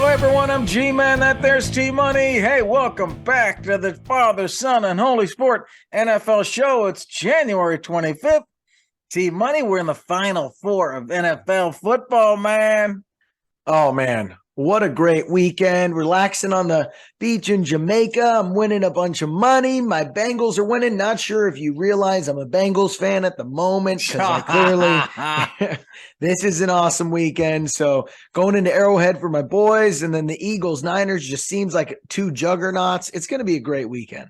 Hello, everyone. I'm G-Man. That there's T-Money. Hey, welcome back to the Father, Son, and Holy Sport NFL show. It's January 25th. T-Money, we're in the Final Four of NFL football, man. Oh, man. What a great weekend. Relaxing on the beach in Jamaica. I'm winning a bunch of money. My Bengals are winning. Not sure if you realize I'm a Bengals fan at the moment because I clearly this is an awesome weekend. So going into Arrowhead for my boys, and then the Eagles Niners just seems like two juggernauts. It's going to be a great weekend.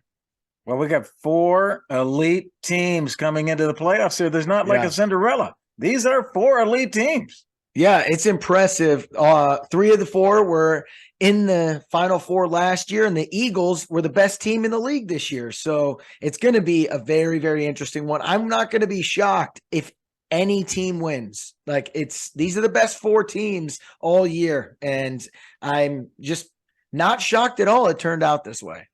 Well, we got four elite teams coming into the playoffs here. There's not like a Cinderella. These are four elite teams. Yeah, it's impressive. 3 of the 4 were in the Final Four last year, and the Eagles were the best team in the league this year. So it's going to be a very, very interesting one. I'm not going to be shocked if any team wins. These are the best 4 teams all year, and I'm just not shocked at all it turned out this way.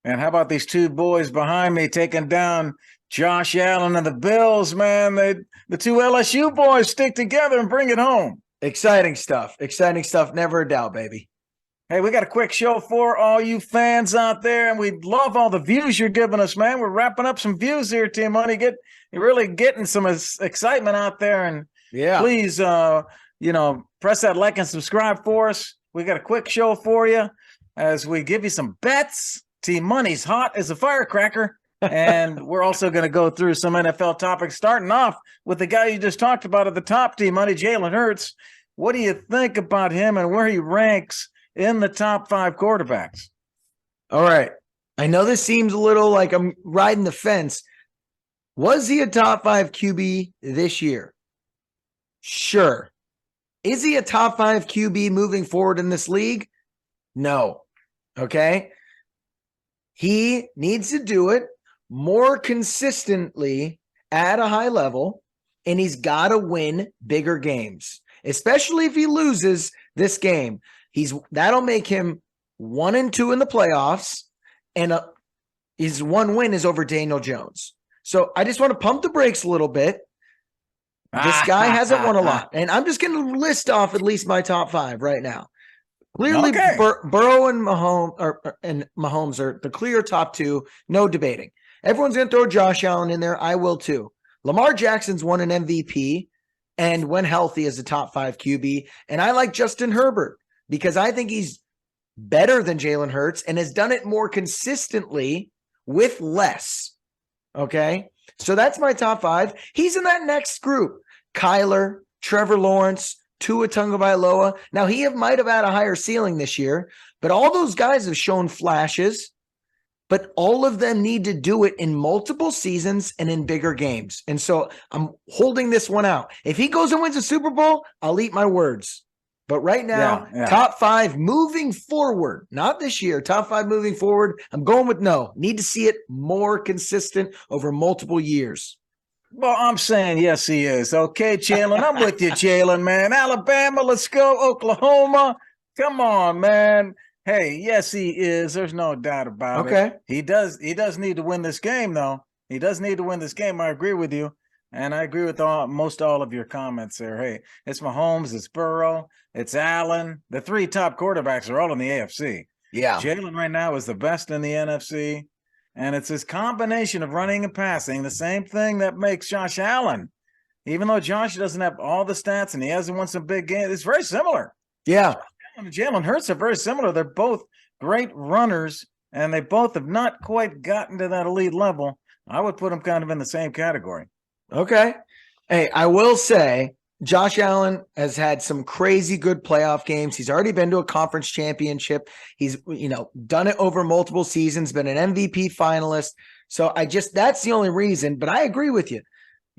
And how about these two boys behind me taking down Josh Allen and the Bills, man? The two LSU boys stick together and bring it home. Exciting stuff. Exciting stuff. Never a doubt, baby. Hey, we got a quick show for all you fans out there, and we love all the views you're giving us, man. We're wrapping up some views here, Team Money. You're really getting some excitement out there, and please, press that like and subscribe for us. We got a quick show for you as we give you some bets. Team Money's hot as a firecracker. And we're also going to go through some NFL topics, starting off with the guy you just talked about at the top, Team Money, Jalen Hurts. What do you think about him and where he ranks in the top 5 quarterbacks? All right. I know this seems a little like I'm riding the fence. Was he a top 5 QB this year? Sure. Is he a top 5 QB moving forward in this league? No. Okay. He needs to do it more consistently at a high level, and he's got to win bigger games, especially if he loses this game. That'll make him 1-2 in the playoffs, and his one win is over Daniel Jones. So I just want to pump the brakes a little bit. This guy hasn't won a lot, and I'm just going to list off at least my top 5 right now. Clearly, Burrow and Mahomes are the clear top 2, no debating. Everyone's going to throw Josh Allen in there. I will too. Lamar Jackson's won an MVP and when healthy is a top 5 QB. And I like Justin Herbert because I think he's better than Jalen Hurts and has done it more consistently with less. Okay. So that's my top 5. He's in that next group. Kyler, Trevor Lawrence, Tua Tagovailoa. Now, might have had a higher ceiling this year, but all those guys have shown flashes, but all of them need to do it in multiple seasons and in bigger games. And so I'm holding this one out. If he goes and wins a Super Bowl, I'll eat my words. But right now, top 5 moving forward, not this year, top 5 moving forward, I'm going with no. Need to see it more consistent over multiple years. Well, I'm saying yes, he is. Okay, Jalen, I'm with you, Jalen, man. Alabama, let's go. Oklahoma, come on, man. Hey, yes, he is. There's no doubt about it. He does need to win this game, though. He does need to win this game. I agree with you, and I agree with most all of your comments there. Hey, it's Mahomes, it's Burrow, it's Allen. The 3 top quarterbacks are all in the AFC. Yeah, Jalen right now is the best in the NFC. And it's this combination of running and passing, the same thing that makes Josh Allen. Even though Josh doesn't have all the stats and he hasn't won some big games, it's very similar. Yeah. Jalen Hurts are very similar. They're both great runners, and they both have not quite gotten to that elite level. I would put them kind of in the same category. Okay. Hey, I will say Josh Allen has had some crazy good playoff games. He's already been to a conference championship. He's, done it over multiple seasons, been an MVP finalist. So that's the only reason, but I agree with you.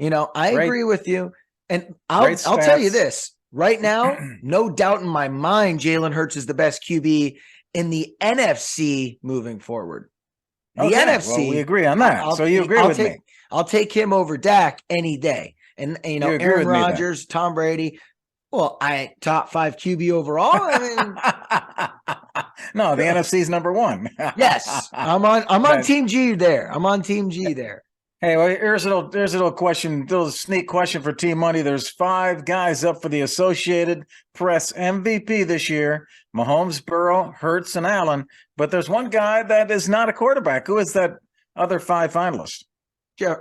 I agree with you. And I'll tell you this right now, no doubt in my mind, Jalen Hurts is the best QB in the NFC moving forward. The NFC. Well, we agree on that. So you agree with me. I'll take him over Dak any day. And, Aaron Rodgers, Tom Brady. Well, top 5 QB overall. I mean, no, the NFC is number 1. Yes, I'm on Team G there. I'm on Team G there. Hey, well, here's a little question, little sneak question for Team Money. There's 5 guys up for the Associated Press MVP this year: Mahomes, Burrow, Hurts, and Allen. But there's one guy that is not a quarterback. Who is that other 5 finalists?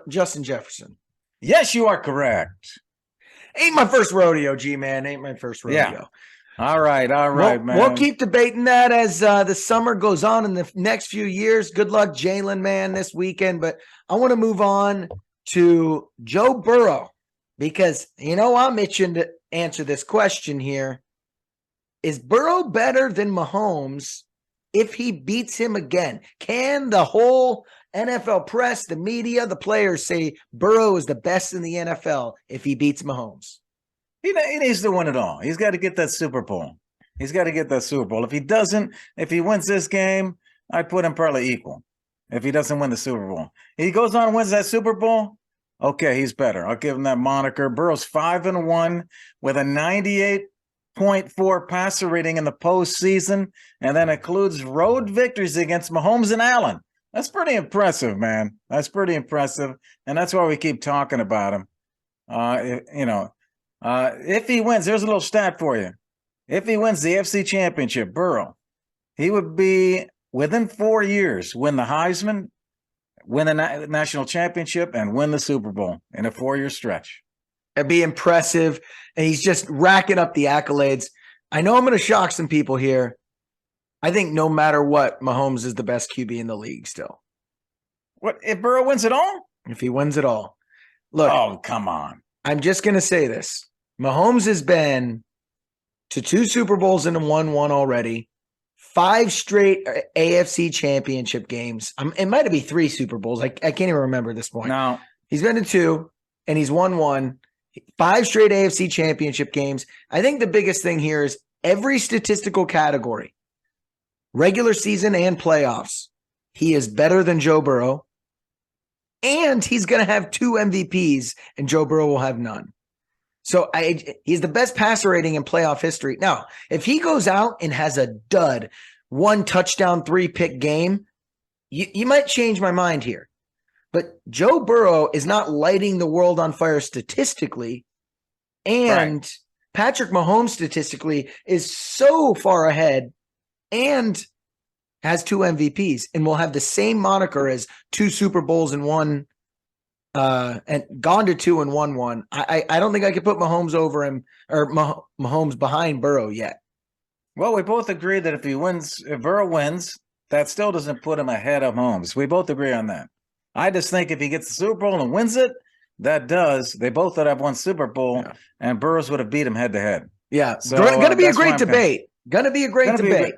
Justin Jefferson. Yes, you are correct. Ain't my first rodeo, G-Man. Ain't my first rodeo. Yeah. All right, man. We'll keep debating that as the summer goes on in the next few years. Good luck, Jalen, man, this weekend. But I want to move on to Joe Burrow because, I'm itching to answer this question here. Is Burrow better than Mahomes if he beats him again? Can the whole NFL press, the media, the players say Burrow is the best in the NFL if he beats Mahomes? He needs to win it all. He's got to get that Super Bowl. He's got to get that Super Bowl. If he doesn't, if he wins this game, I'd put him probably equal. If he doesn't win the Super Bowl, he goes on and wins that Super Bowl. Okay, he's better. I'll give him that moniker. Burrow's 5-1 with a 98.4 passer rating in the postseason, and then includes road victories against Mahomes and Allen. That's pretty impressive, man. That's pretty impressive, and that's why we keep talking about him. If he wins, there's a little stat for you. If he wins the AFC Championship, Burrow, he would be within 4 years win the Heisman, win the national championship, and win the Super Bowl in a 4-year stretch. It'd be impressive, and he's just racking up the accolades. I know I'm going to shock some people here. I think no matter what, Mahomes is the best QB in the league still. What if Burrow wins it all? If he wins it all. Look. Oh, come on. I'm just going to say this. Mahomes has been to 2 Super Bowls and won one already, 5 straight AFC championship games. It might be 3 Super Bowls. I can't even remember at this point. No. He's been to 2, and he's won 1. 5 straight AFC championship games. I think the biggest thing here is every statistical category, regular season and playoffs, he is better than Joe Burrow, and he's going to have 2 MVPs, and Joe Burrow will have none. So he's the best passer rating in playoff history. Now, if he goes out and has a dud, 1 touchdown, 3-pick game, you might change my mind here. But Joe Burrow is not lighting the world on fire statistically. And right. Patrick Mahomes statistically is so far ahead and has 2 MVPs and will have the same moniker as 2 Super Bowls and 1 and gone to 2 and won 1. I don't think I could put Mahomes over him or Mahomes behind Burrow yet. Well, we both agree that if Burrow wins, that still doesn't put him ahead of Mahomes. We both agree on that. I just think if he gets the Super Bowl and wins it, that does. They both would have won Super Bowl, and Burrows would have beat him head to head. Yeah, so going to be a great debate. Going to be a great debate.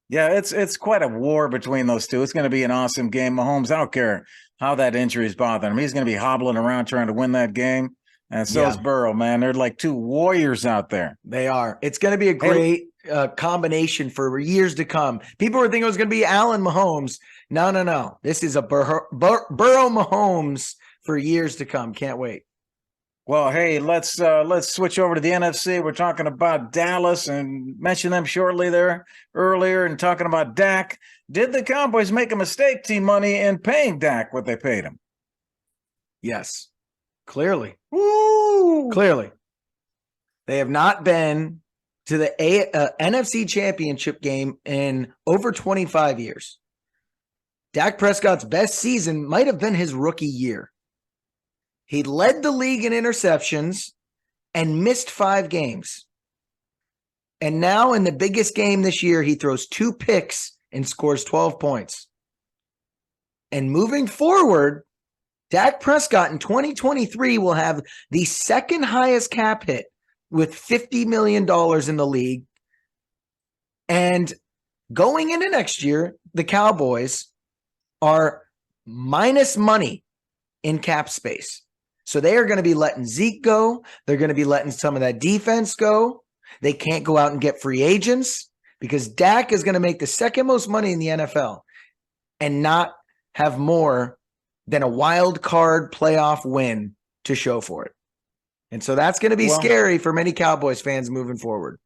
Yeah, it's quite a war between those two. It's going to be an awesome game. Mahomes, I don't care how that injury is bothering him. He's going to be hobbling around trying to win that game. And so is Burrow, man. They're like 2 warriors out there. They are. It's going to be a great combination for years to come. People were thinking it was going to be Allen Mahomes. No. This is a Burrow Mahomes for years to come. Can't wait. Well, hey, let's switch over to the NFC. We're talking about Dallas and mentioned them shortly there earlier and talking about Dak. Did the Cowboys make a mistake, Team Money, in paying Dak what they paid him? Yes, clearly. Woo! Clearly. They have not been to the NFC Championship game in over 25 years. Dak Prescott's best season might have been his rookie year. He led the league in interceptions and missed 5 games. And now in the biggest game this year, he throws 2 picks and scores 12 points. And moving forward, Dak Prescott in 2023 will have the second highest cap hit with $50 million in the league. And going into next year, the Cowboys are minus money in cap space. So they are going to be letting Zeke go. They're going to be letting some of that defense go. They can't go out and get free agents because Dak is going to make the second most money in the NFL and not have more than a wild card playoff win to show for it. And so that's going to be scary for many Cowboys fans moving forward.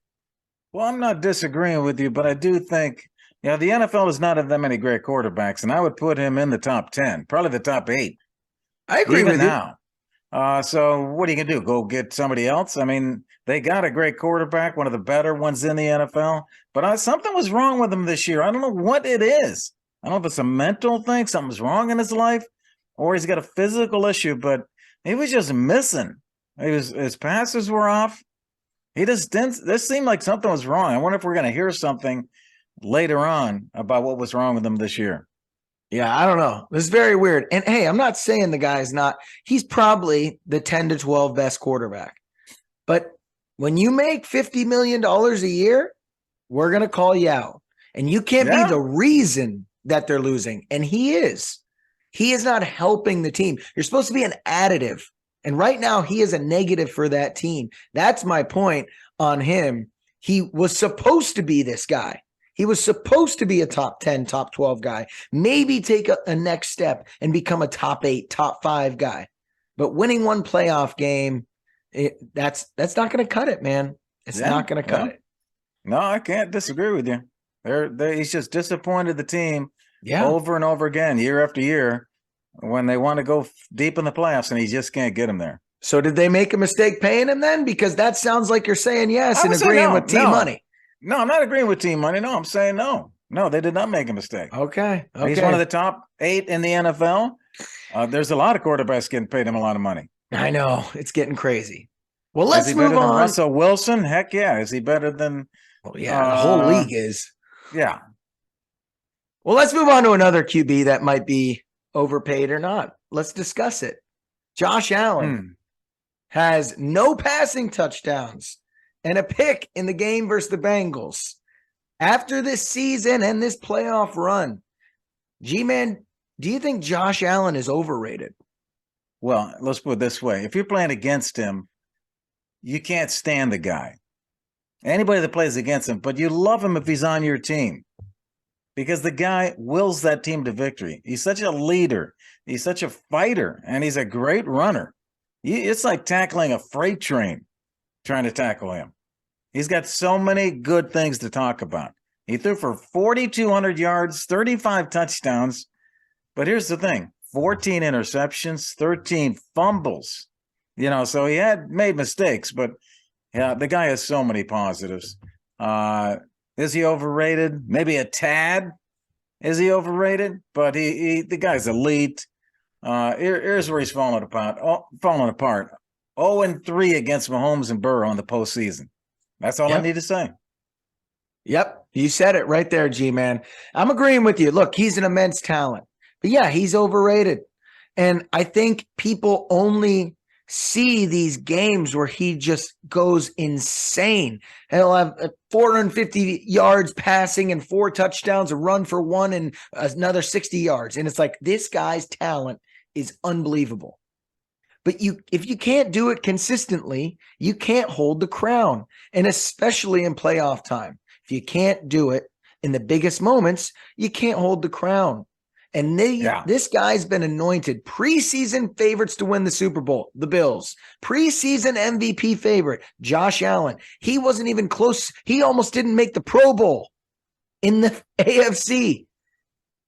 Well, I'm not disagreeing with you, but I do think, the NFL does not have that many great quarterbacks, and I would put him in the top 10, probably the top 8. I agree even with now. So what are you going to do? Go get somebody else? I mean, they got a great quarterback, one of the better ones in the NFL, but something was wrong with him this year. I don't know what it is. I don't know if it's a mental thing, something's wrong in his life, or he's got a physical issue, but he was just missing. His passes were off. He just didn't. This seemed like something was wrong. I wonder if we're going to hear something later on about what was wrong with him this year. Yeah, I don't know. This is very weird. And hey, I'm not saying the guy's not. He's probably the 10 to 12 best quarterback. But when you make $50 million a year, we're going to call you out. And you can't be the reason that they're losing. And he is. He is not helping the team. You're supposed to be an additive. And right now, he is a negative for that team. That's my point on him. He was supposed to be this guy. He was supposed to be a top 10, top 12 guy, maybe take a next step and become a top 8, top 5 guy. But winning one playoff game, that's not going to cut it, man. It's not going to cut it. No, I can't disagree with you. He's just disappointed the team over and over again, year after year, when they want to go deep in the playoffs, and he just can't get them there. So did they make a mistake paying him then? Because that sounds like you're saying yes and agreeing with Team Money. No, I'm not agreeing with Team Money. No, I'm saying no. No, they did not make a mistake. Okay. He's one of the top 8 in the NFL. There's a lot of quarterbacks getting paid him a lot of money. I know. It's getting crazy. Well, let's move on. Is he better than Russell Wilson? Heck yeah. Is he better than... Well, yeah, the whole league is. Yeah. Well, let's move on to another QB that might be overpaid or not. Let's discuss it. Josh Allen has no passing touchdowns and a pick in the game versus the Bengals. After this season and this playoff run, G-Man, do you think Josh Allen is overrated? Well, let's put it this way. If you're playing against him, you can't stand the guy. Anybody that plays against him, but you love him if he's on your team because the guy wills that team to victory. He's such a leader. He's such a fighter, and he's a great runner. It's like tackling a freight train, trying to tackle him. He's got so many good things to talk about. He threw for 4,200 yards, 35 touchdowns. But here's the thing, 14 interceptions, 13 fumbles. So he had made mistakes, but yeah, the guy has so many positives. Is he overrated? Maybe a tad. Is he overrated? But the guy's elite. Here's where he's falling apart. 0-3 against Mahomes and Burrow in the postseason. That's all I need to say. Yep. You said it right there, G-Man. I'm agreeing with you. Look, he's an immense talent. But yeah, he's overrated. And I think people only see these games where he just goes insane. He'll have 450 yards passing and 4 touchdowns, a run for 1 and another 60 yards. And it's like, this guy's talent is unbelievable. But if you can't do it consistently, you can't hold the crown. And especially in playoff time, if you can't do it in the biggest moments, you can't hold the crown. And this guy's been anointed preseason favorites to win the Super Bowl, the Bills. Preseason MVP favorite, Josh Allen. He wasn't even close. He almost didn't make the Pro Bowl in the AFC.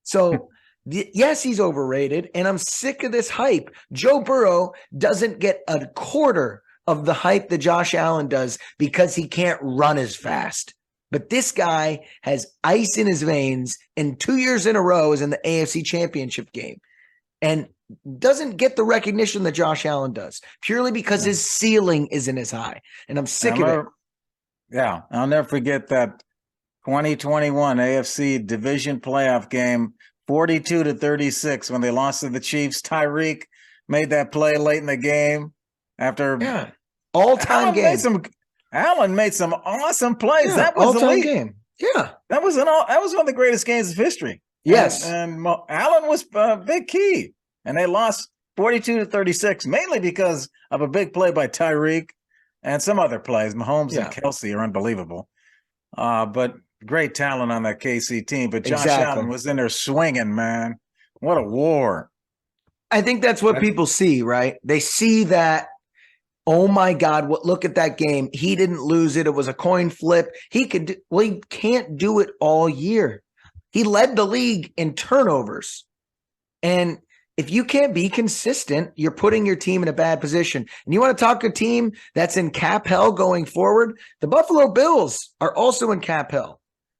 So, yes, he's overrated, and I'm sick of this hype. Joe Burrow doesn't get a quarter of the hype that Josh Allen does because he can't run as fast. But this guy has ice in his veins, and 2 years in a row is in the AFC Championship game and doesn't get the recognition that Josh Allen does purely because his ceiling isn't as high. And I'm sick of it. Yeah, I'll never forget that 2021 AFC division playoff game, 42-36, when they lost to the Chiefs. Tyreek made that play late in the game after all-time game. Allen made some awesome plays. That was all-time game. Yeah, that was one of the greatest games of history. Yes, and Allen was a big key, and they lost 42-36 mainly because of a big play by Tyreek and some other plays. Mahomes and Kelsey are unbelievable, but great talent on that KC team. But Josh Allen was in there swinging, man. What a war! I think that's what people see, right? They see that. Oh my God, look at that game. He didn't lose it. It was a coin flip. He can't do it all year. He led the league in turnovers. And if you can't be consistent, you're putting your team in a bad position. And you want to talk a team that's in cap hell going forward? The Buffalo Bills are also in cap hell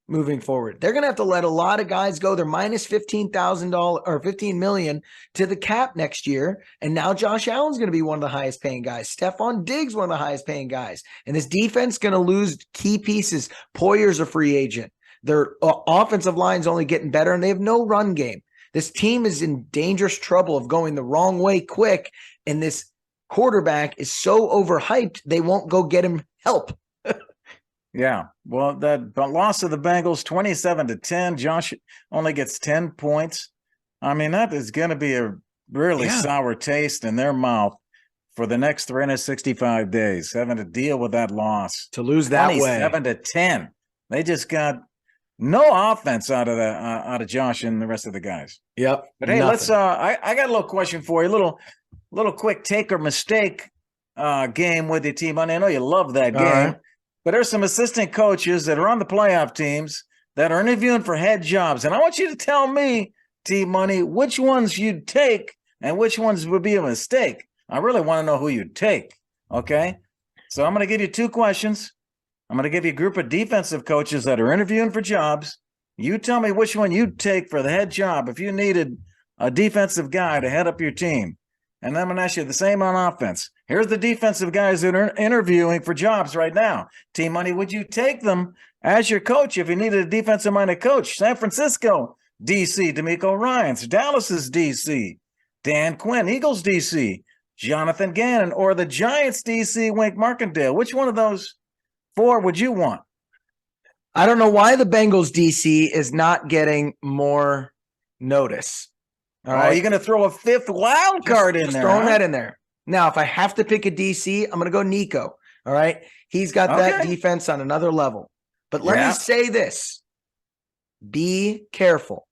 moving forward. They're going to have to let a lot of guys go. They're minus $15,000 or $15 million to the cap next year. And now Josh Allen's going to be one of the highest paying guys. Stephon Diggs, one of the highest paying guys. And this defense going to lose key pieces. Poyer's a free agent. Their offensive line's only getting better, and they have no run game. This team is in dangerous trouble of going the wrong way quick, and this quarterback is so overhyped, they won't go get him help. Yeah, well, that loss of the Bengals, 27-10. Josh only gets 10 points. I mean, that is going to be a really sour taste in their mouth for the next 365 days, having to deal with that loss. To lose that way. 27-10. They just got no offense out of Josh and the rest of the guys. Yep. But hey, let's I got a little question for you. Little quick take or mistake game with your team. I know you love that game. Right. But there's some assistant coaches that are on the playoff teams that are interviewing for head jobs. And I want you to tell me, T-Money, which ones you'd take and which ones would be a mistake. I really want to know who you'd take. Okay? So I'm going to give you 2 questions. I'm going to give you a group of defensive coaches that are interviewing for jobs. You tell me which one you'd take for the head job if you needed a defensive guy to head up your team. And then I'm going to ask you the same on offense. Here's the defensive guys that are interviewing for jobs right now. T-Money, would you take them as your coach if you needed a defensive-minded coach? San Francisco, D.C., D'Amico Ryans. Dallas's D.C., Dan Quinn, Eagles D.C., Jonathan Gannon, or the Giants D.C., Wink Martindale. Which one of those 4 would you want? I don't know why the Bengals DC is not getting more notice. All right, you're going to throw a 5th wild card in there. Throwing that in there. Now, if I have to pick a DC, I'm going to go Nico. All right, he's got that defense on another level. But let me say this: be careful.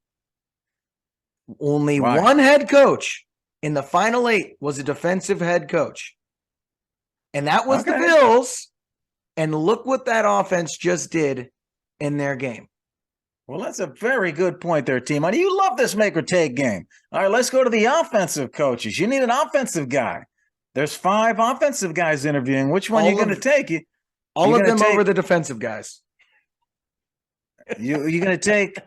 Only one head coach in the final 8 was a defensive head coach, and that was the Bills. And look what that offense just did in their game. Well, that's a very good point there, T-Money. You love this make or take game. All right, let's go to the offensive coaches. You need an offensive guy. There's 5 offensive guys interviewing. Which one are you going to take? All of them over the defensive guys. You're going to take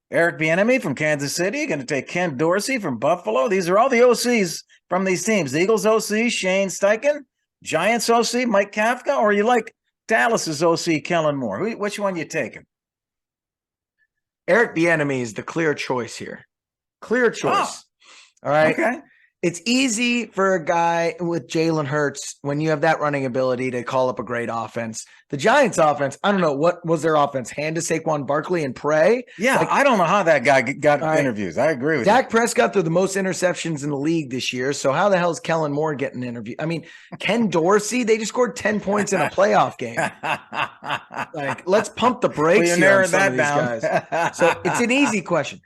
Eric Bieniemy from Kansas City. You're going to take Ken Dorsey from Buffalo. These are all the OCs from these teams. The Eagles OC, Shane Steichen. Giants OC, Mike Kafka, or you like Dallas's OC, Kellen Moore? Which one you taking? Eric Bieniemy is the clear choice here. Clear choice. All right. Okay. It's easy for a guy with Jalen Hurts when you have that running ability to call up a great offense. The Giants offense, I don't know, what was their offense? Hand to Saquon Barkley and pray? Yeah, I don't know how that guy got interviews. I agree with you. Dak Prescott threw the most interceptions in the league this year, so how the hell is Kellen Moore getting an interview? I mean, Ken Dorsey, they just scored 10 points in a playoff game. Let's pump the brakes here on some of these guys. So it's an easy question.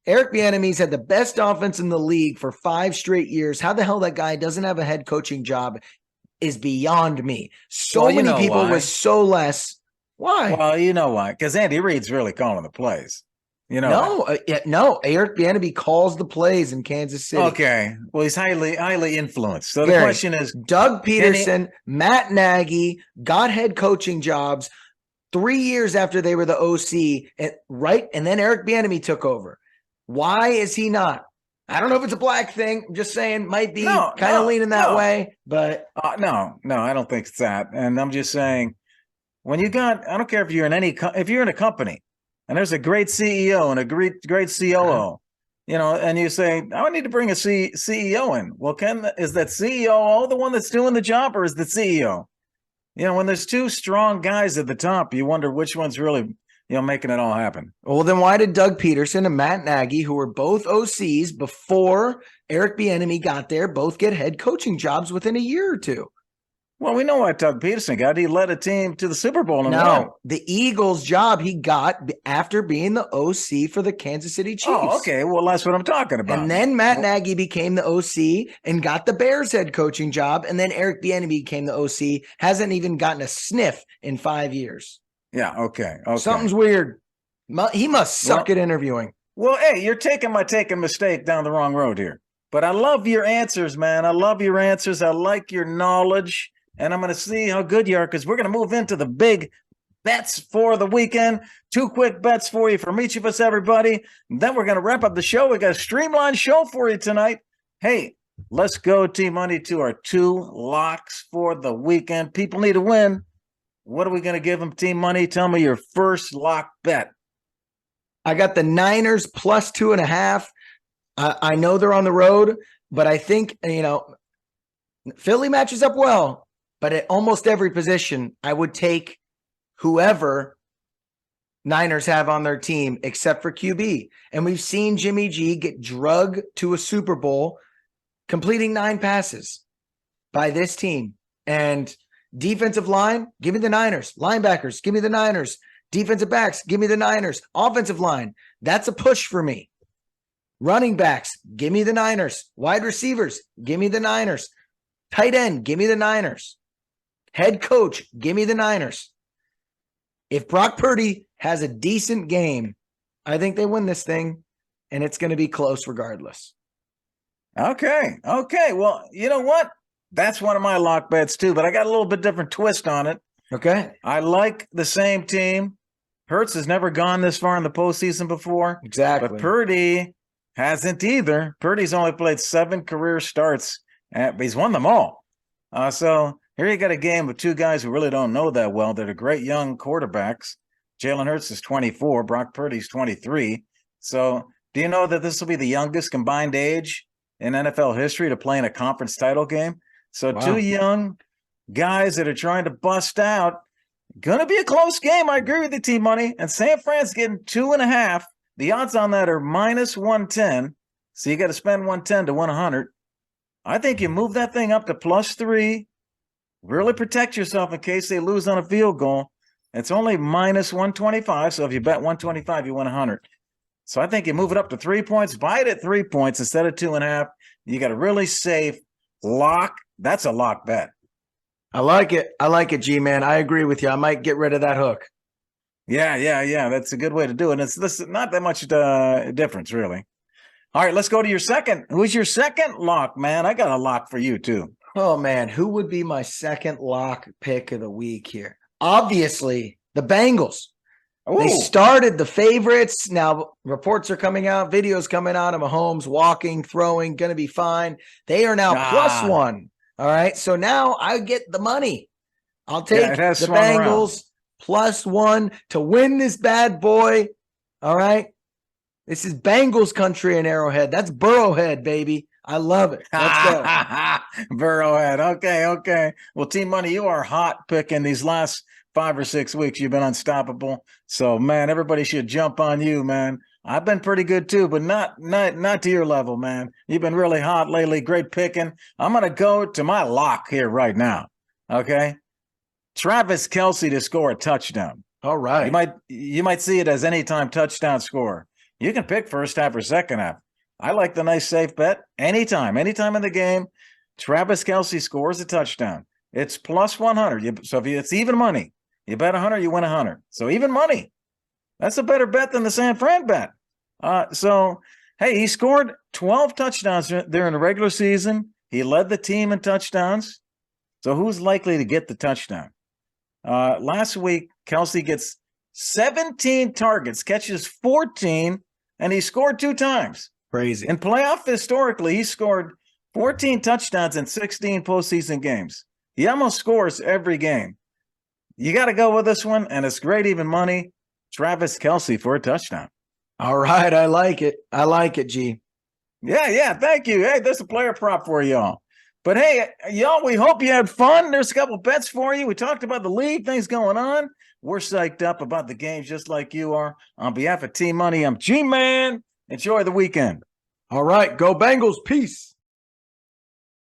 Eric Bieniemy's had the best offense in the league for 5 straight years. How the hell that guy doesn't have a head coaching job is beyond me. Many people with so less. Why? Well, you know why? Because Andy Reid's really calling the plays. No. Eric Bieniemy calls the plays in Kansas City. Okay. Well, he's highly influenced. So the question is, Doug Peterson, Matt Nagy got head coaching jobs 3 years after they were the OC, and then Eric Bieniemy took over. Why is he not? I don't know if it's a black thing. I'm just saying, might be kind of leaning that way. But no, I don't think it's that. And I'm just saying, I don't care if you're if you're in a company and there's a great CEO and a great COO, and you say, I need to bring a CEO in. Well, is that CEO the one that's doing the job, or is the CEO? When there's 2 strong guys at the top, you wonder which one's really making it all happen. Well, then why did Doug Peterson and Matt Nagy, who were both OCs before Eric Bieniemy got there, both get head coaching jobs within a year or 2? Well, we know what Doug Peterson got. He led a team to the Super Bowl. The Eagles job he got after being the OC for the Kansas City Chiefs. Oh, okay. Well, that's what I'm talking about. And then Matt Nagy became the OC and got the Bears head coaching job. And then Eric Bieniemy became the OC. Hasn't even gotten a sniff in 5 years. Yeah, okay. Something's weird. He must suck at interviewing. Well, hey, you're taking my mistake down the wrong road here. But I love your answers, man. I love your answers. I like your knowledge. And I'm going to see how good you are because we're going to move into the big bets for the weekend. 2 quick bets for you from each of us, everybody. And then we're going to wrap up the show. We got a streamlined show for you tonight. Hey, let's go, Team Money, to our 2 locks for the weekend. People need to win. What are we going to give them, Team Money? Tell me your first lock bet. I got the Niners plus 2.5. I know they're on the road, but I think, Philly matches up well. But at almost every position, I would take whoever Niners have on their team except for QB. And we've seen Jimmy G get drugged to a Super Bowl, completing 9 passes by this team. And defensive line, give me the Niners. Linebackers, give me the Niners. Defensive backs, give me the Niners. Offensive line, that's a push for me. Running backs, give me the Niners. Wide receivers, give me the Niners. Tight end, give me the Niners. Head coach, give me the Niners. If Brock Purdy has a decent game, I think they win this thing, and it's going to be close regardless. Okay. Well, you know what? That's one of my lock bets too, but I got a little bit different twist on it. Okay. I like the same team. Hurts has never gone this far in the postseason before. Exactly. But Purdy hasn't either. Purdy's only played 7 career starts, but he's won them all. So here you got a game with 2 guys who really don't know that well. They're great young quarterbacks. Jalen Hurts is 24. Brock Purdy's 23. So do you know that this will be the youngest combined age in NFL history to play in a conference title game? So wow. 2 young guys that are trying to bust out. Going to be a close game. I agree with the Team Money. And San Fran's getting 2.5. The odds on that are minus 110. So you got to spend 110 to win 100. I think you move that thing up to plus 3. Really protect yourself in case they lose on a field goal. It's only minus 125. So if you bet 125, you win 100. So I think you move it up to 3 points. Buy it at 3 points instead of 2.5. You got a really safe lock. That's a lock bet. I like it, G-Man. I agree with you. I might get rid of that hook. Yeah. That's a good way to do it. And it's not that much difference, really. All right, let's go to your second. Who's your second lock, man? I got a lock for you, too. Oh, man. Who would be my second lock pick of the week here? Obviously, the Bengals. Ooh. They started the favorites. Now, reports are coming out, videos coming out of Mahomes walking, throwing, going to be fine. They are now plus 1. All right, so now I get the money. I'll take the Bengals plus 1 to win this bad boy. All right, this is Bengals country in Arrowhead. That's Burrowhead, baby. I love it. Let's go. Burrowhead. Okay. Well, Team Money, you are hot picking these last 5 or 6 weeks. You've been unstoppable. So, man, everybody should jump on you, man. I've been pretty good too, but not to your level, man. You've been really hot lately. Great picking. I'm going to go to my lock here right now. Okay. Travis Kelce to score a touchdown. All right. You might see it as anytime touchdown score. You can pick first half or second half. I like the nice safe bet. Anytime in the game, Travis Kelce scores a touchdown. It's plus 100. So if it's even money, you bet 100, you win 100. So even money. That's a better bet than the San Fran bet. So, hey, he scored 12 touchdowns during the regular season. He led the team in touchdowns. So who's likely to get the touchdown? Last week, Kelce gets 17 targets, catches 14, and he scored 2 times. Crazy. In playoff, historically, he scored 14 touchdowns in 16 postseason games. He almost scores every game. You got to go with this one, and it's great even money. Travis Kelce for a touchdown. All right. I like it, G. Yeah. Thank you. Hey, there's a player prop for y'all. But hey, y'all, we hope you had fun. There's a couple bets for you. We talked about the league, things going on. We're psyched up about the games just like you are. On behalf of Team Money, I'm G-Man. Enjoy the weekend. All right. Go Bengals. Peace.